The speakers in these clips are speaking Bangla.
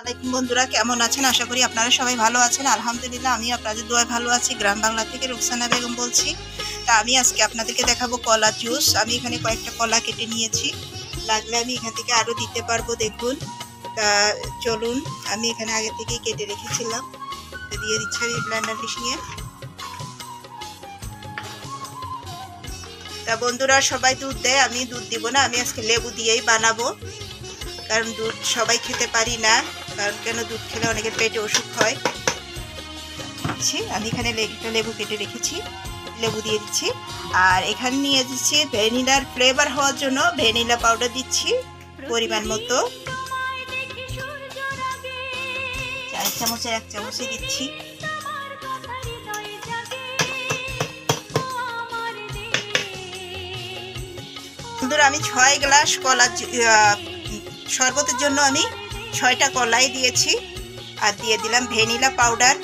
আলাইকুম বন্ধুরা, কেমন আছেন? আশা করি আপনারা সবাই ভালো আছেন। আলহামদুলিল্লাহ, আমি আপনাদের দোয়ায় ভালো আছি। গ্রাম বাংলা থেকে রুকসানা বেগম বলছি। তা আমি আজকে আপনাদেরকে দেখাবো কলা জুস। আমি এখানে কয়েকটা কলা কেটে নিয়েছি, লাগলে আমি এখান থেকে আরও দিতে পারবো। দেখুন, তা চলুন, আমি এখানে আগে থেকেই কেটে রেখেছিলাম, দিয়ে দিচ্ছি আমি ব্লেন্ডার মেশিনে। তা বন্ধুরা, সবাই দুধ দেয়, আমি দুধ দিব না, আমি আজকে লেবু দিয়েই বানাবো। কারণ দুধ সবাই খেতে পারি না, কারণ কেন, দুধ খেলে অনেকের পেটে অসুখ হয়। আমি এখানে একটা লেবু কেটে রেখেছি, লেবু দিয়ে দিচ্ছি। আর এখানে নিয়ে দিচ্ছি ভ্যানিলার ফ্লেভার হওয়ার জন্য ভ্যানিলা পাউডার দিচ্ছি পরিমাণ মতো, 4 চামচের 1 চামচই দিচ্ছি। বন্ধুরা, আমি 6 গ্লাস কলা শরবতের জন্য আমি 6টা কলাই দিয়েছি। আর দিয়ে দিলাম ভ্যানিলা পাউডার,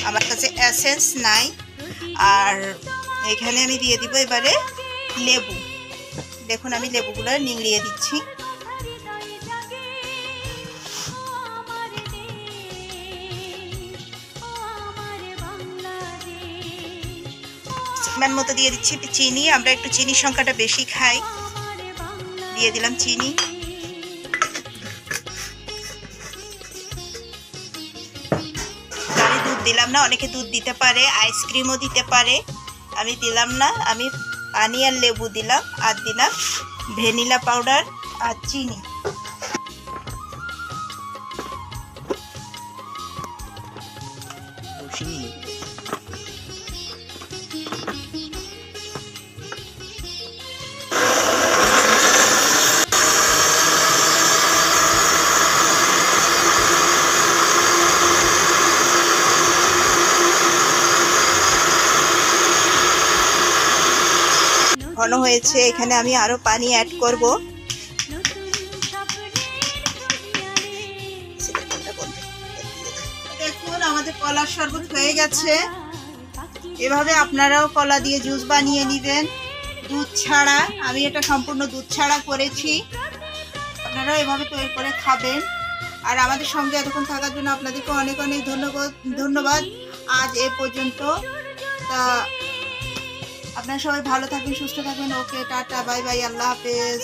আমার কাছে এসেন্স নাই। আর এখানে আমি দিয়ে দিব এবারে লেবু। দেখুন, আমি লেবুগুলো নিংড়িয়ে দিচ্ছি। পরিমাণ মতো দিয়ে দিচ্ছি চিনি, আমরা একটু চিনির সংখ্যাটা বেশি খাই। দিয়ে দিলাম চিনি। আমি দুধ দিলাম না, অনেকে দুধ দিতে পারে, আইসক্রিমও দিতে পারে, আমি দিলাম না। আমি পানি আর লেবু দিলাম, আর দিলাম ভ্যানিলা পাউডার আর চিনি। ঘন হয়েছে, এখানে আমি আরো পানি অ্যাড করব। দেখুন, আমাদের কলার শরবত হয়ে গেছে। এভাবে আপনারাও কলা দিয়ে জুস বানিয়ে নেবেন, দুধ ছাড়া। আমি এটা সম্পূর্ণ দুধ ছাড়া করেছি, আপনারাও এভাবে তৈরি করে খাবেন। আর আমাদের সঙ্গে এতক্ষণ থাকার জন্য আপনাদেরকে অনেক অনেক ধন্যবাদ। আজ এ পর্যন্ত। তা আপনারা সবাই ভালো থাকবেন, সুস্থ থাকবেন। ওকে, টাটা, বাই বাই, আল্লাহ হাফেজ।